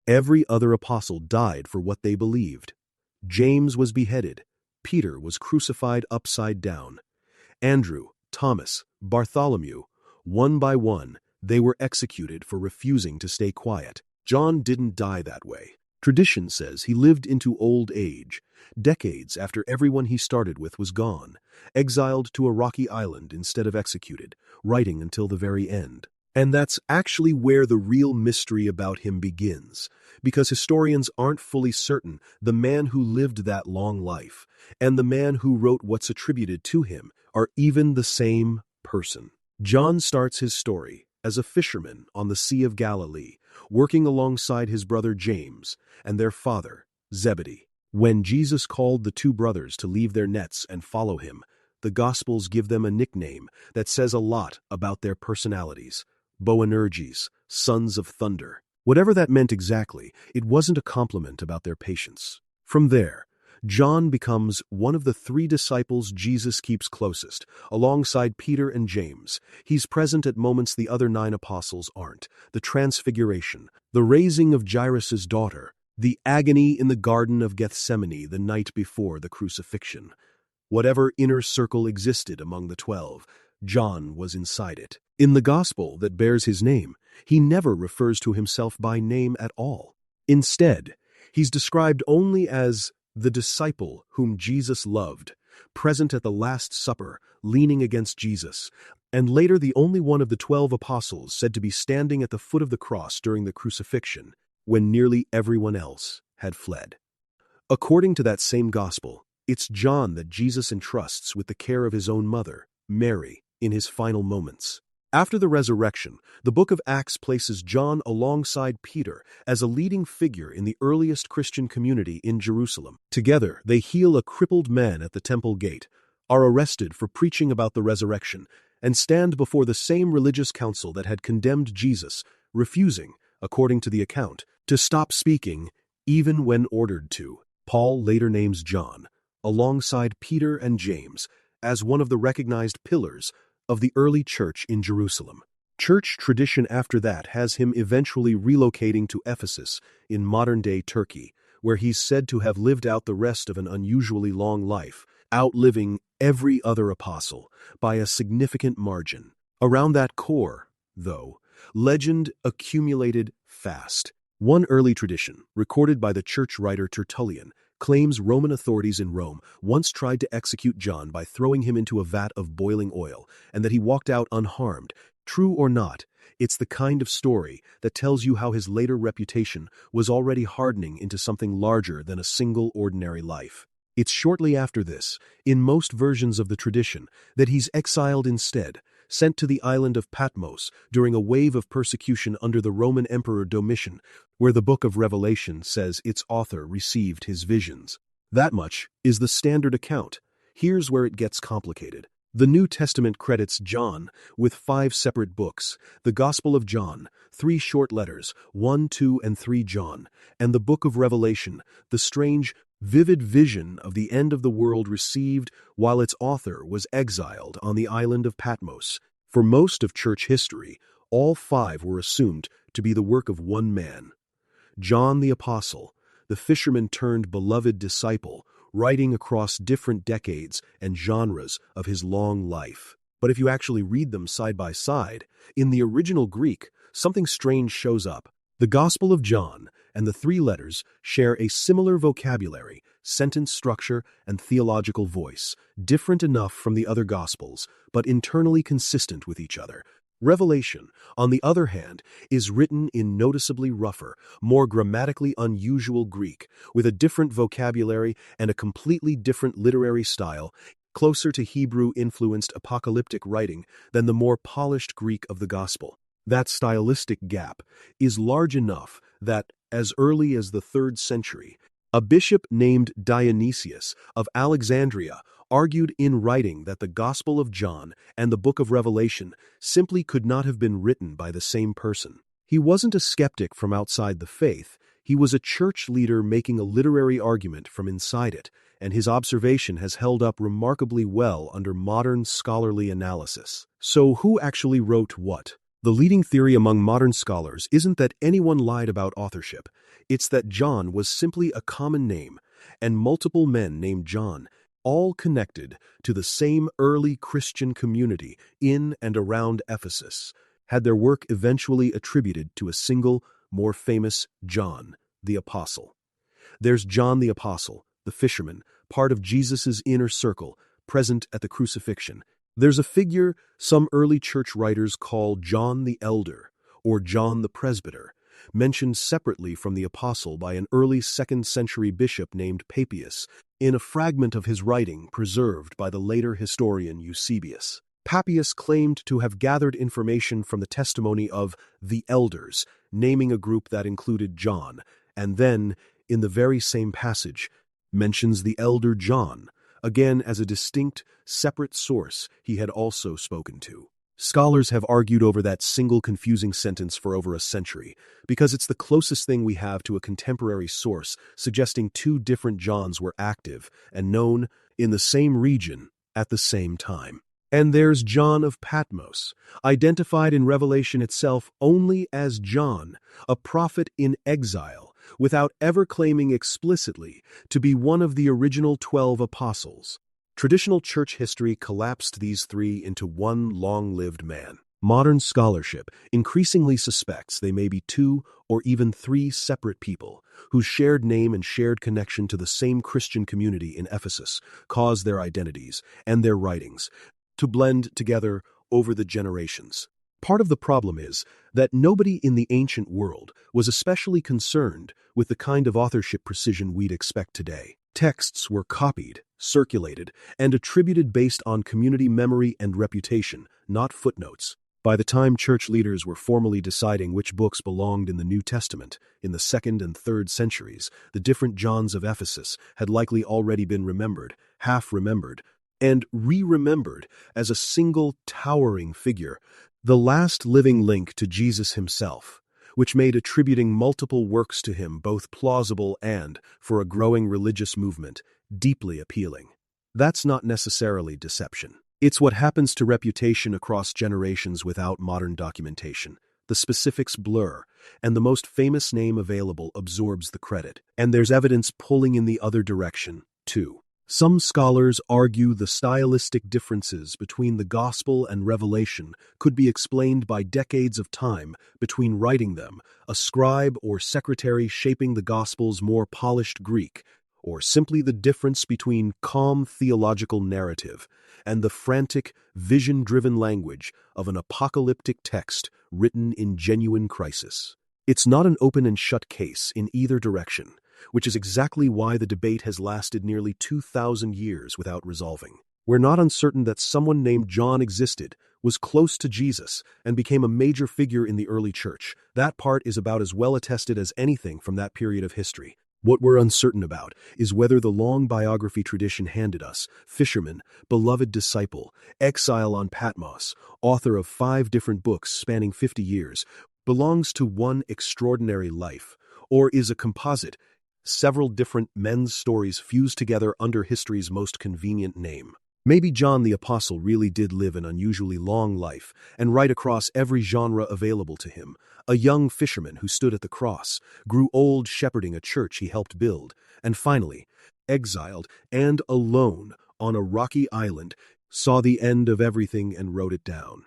Every other apostle died for what they believed. James was beheaded. Peter was crucified upside down. Andrew, Thomas, Bartholomew, one by one, they were executed for refusing to stay quiet. John didn't die that way. Tradition says he lived into old age, decades after everyone he started with was gone, exiled to a rocky island instead of executed, writing until the very end. And that's actually where the real mystery about him begins, because historians aren't fully certain the man who lived that long life and the man who wrote what's attributed to him are even the same person. John starts his story as a fisherman on the Sea of Galilee, working alongside his brother James and their father, Zebedee. When Jesus called the two brothers to leave their nets and follow him, the Gospels give them a nickname that says a lot about their personalities: Boanerges, sons of thunder. Whatever that meant exactly, it wasn't a compliment about their patience. From there, John becomes one of the three disciples Jesus keeps closest, alongside Peter and James. He's present at moments the other 9 apostles aren't: the transfiguration, the raising of Jairus' daughter, the agony in the Garden of Gethsemane the night before the crucifixion. Whatever inner circle existed among the 12, John was inside it. In the gospel that bears his name, he never refers to himself by name at all. Instead, he's described only as the disciple whom Jesus loved, present at the Last Supper, leaning against Jesus, and later the only one of the 12 apostles said to be standing at the foot of the cross during the crucifixion, when nearly everyone else had fled. According to that same gospel, it's John that Jesus entrusts with the care of his own mother, Mary, in his final moments. After the resurrection, the book of Acts places John alongside Peter as a leading figure in the earliest Christian community in Jerusalem. Together, they heal a crippled man at the temple gate, are arrested for preaching about the resurrection, and stand before the same religious council that had condemned Jesus, refusing, according to the account, to stop speaking, even when ordered to. Paul later names John, alongside Peter and James, as one of the recognized pillars of the early church in Jerusalem. Church tradition after that has him eventually relocating to Ephesus in modern-day Turkey, where he's said to have lived out the rest of an unusually long life, outliving every other apostle by a significant margin. Around that core, though, legend accumulated fast. One early tradition, recorded by the church writer Tertullian, claims Roman authorities in Rome once tried to execute John by throwing him into a vat of boiling oil, and that he walked out unharmed. True or not, it's the kind of story that tells you how his later reputation was already hardening into something larger than a single ordinary life. It's shortly after this, in most versions of the tradition, that he's exiled instead, sent to the island of Patmos during a wave of persecution under the Roman Emperor Domitian, where the book of Revelation says its author received his visions. That much is the standard account. Here's where it gets complicated. The New Testament credits John with 5 separate books: the Gospel of John, 3 short letters, 1, 2, and 3 John, and the book of Revelation, the strange, vivid vision of the end of the world received while its author was exiled on the island of Patmos. For most of church history, all 5 were assumed to be the work of one man: John the Apostle, the fisherman turned beloved disciple, writing across different decades and genres of his long life. But if you actually read them side by side, in the original Greek, something strange shows up. The Gospel of John and the 3 letters share a similar vocabulary, sentence structure, and theological voice, different enough from the other Gospels, but internally consistent with each other. Revelation, on the other hand, is written in noticeably rougher, more grammatically unusual Greek, with a different vocabulary and a completely different literary style, closer to Hebrew-influenced apocalyptic writing than the more polished Greek of the Gospel. That stylistic gap is large enough that, as early as the 3rd century, a bishop named Dionysius of Alexandria argued in writing that the Gospel of John and the book of Revelation simply could not have been written by the same person. He wasn't a skeptic from outside the faith, he was a church leader making a literary argument from inside it, and his observation has held up remarkably well under modern scholarly analysis. So who actually wrote what? The leading theory among modern scholars isn't that anyone lied about authorship. It's that John was simply a common name, and multiple men named John, all connected to the same early Christian community in and around Ephesus, had their work eventually attributed to a single, more famous John, the Apostle. There's John the Apostle, the fisherman, part of Jesus' inner circle, present at the crucifixion. There's a figure some early church writers call John the Elder, or John the Presbyter, mentioned separately from the Apostle by an early 2nd century bishop named Papias, in a fragment of his writing preserved by the later historian Eusebius. Papias claimed to have gathered information from the testimony of the elders, naming a group that included John, and then, in the very same passage, mentions the elder John, again as a distinct, separate source he had also spoken to. Scholars have argued over that single confusing sentence for over a century, because it's the closest thing we have to a contemporary source suggesting two different Johns were active and known in the same region at the same time. And there's John of Patmos, identified in Revelation itself only as John, a prophet in exile, without ever claiming explicitly to be one of the original 12 apostles. Traditional church history collapsed these three into one long-lived man. Modern scholarship increasingly suspects they may be two or even three separate people whose shared name and shared connection to the same Christian community in Ephesus caused their identities and their writings to blend together over the generations. Part of the problem is that nobody in the ancient world was especially concerned with the kind of authorship precision we'd expect today. Texts were copied, circulated, and attributed based on community memory and reputation, not footnotes. By the time church leaders were formally deciding which books belonged in the New Testament, in the 2nd and 3rd centuries, the different Johns of Ephesus had likely already been remembered, half-remembered, and re-remembered as a single towering figure, the last living link to Jesus himself, which made attributing multiple works to him both plausible and, for a growing religious movement, deeply appealing. That's not necessarily deception. It's what happens to reputation across generations without modern documentation. The specifics blur, and the most famous name available absorbs the credit. And there's evidence pulling in the other direction, too. Some scholars argue the stylistic differences between the Gospel and Revelation could be explained by decades of time between writing them, a scribe or secretary shaping the Gospel's more polished Greek, or simply the difference between calm theological narrative and the frantic, vision-driven language of an apocalyptic text written in genuine crisis. It's not an open and shut case in either direction, which is exactly why the debate has lasted nearly 2,000 years without resolving. We're not uncertain that someone named John existed, was close to Jesus, and became a major figure in the early church. That part is about as well attested as anything from that period of history. What we're uncertain about is whether the long biography tradition handed us, fisherman, beloved disciple, exile on Patmos, author of 5 different books spanning 50 years, belongs to one extraordinary life, or is a composite, several different men's stories fused together under history's most convenient name. Maybe John the Apostle really did live an unusually long life and write across every genre available to him. A young fisherman who stood at the cross, grew old shepherding a church he helped build, and finally, exiled and alone on a rocky island, saw the end of everything and wrote it down.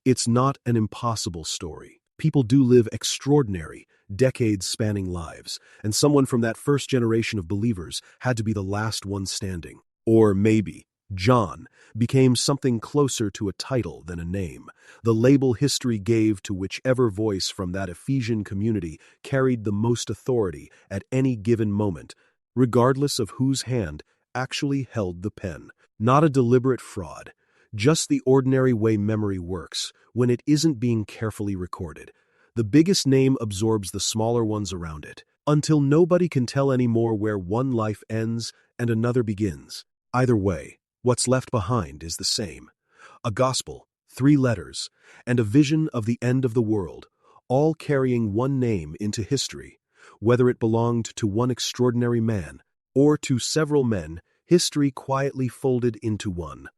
It's not an impossible story. People do live extraordinary, decades-spanning lives, and someone from that first generation of believers had to be the last one standing. Or maybe John became something closer to a title than a name, the label history gave to whichever voice from that Ephesian community carried the most authority at any given moment, regardless of whose hand actually held the pen. Not a deliberate fraud, just the ordinary way memory works when it isn't being carefully recorded. The biggest name absorbs the smaller ones around it, until nobody can tell anymore where one life ends and another begins. Either way, what's left behind is the same. A gospel, 3 letters, and a vision of the end of the world, all carrying one name into history. Whether it belonged to one extraordinary man or to several men, history quietly folded into one.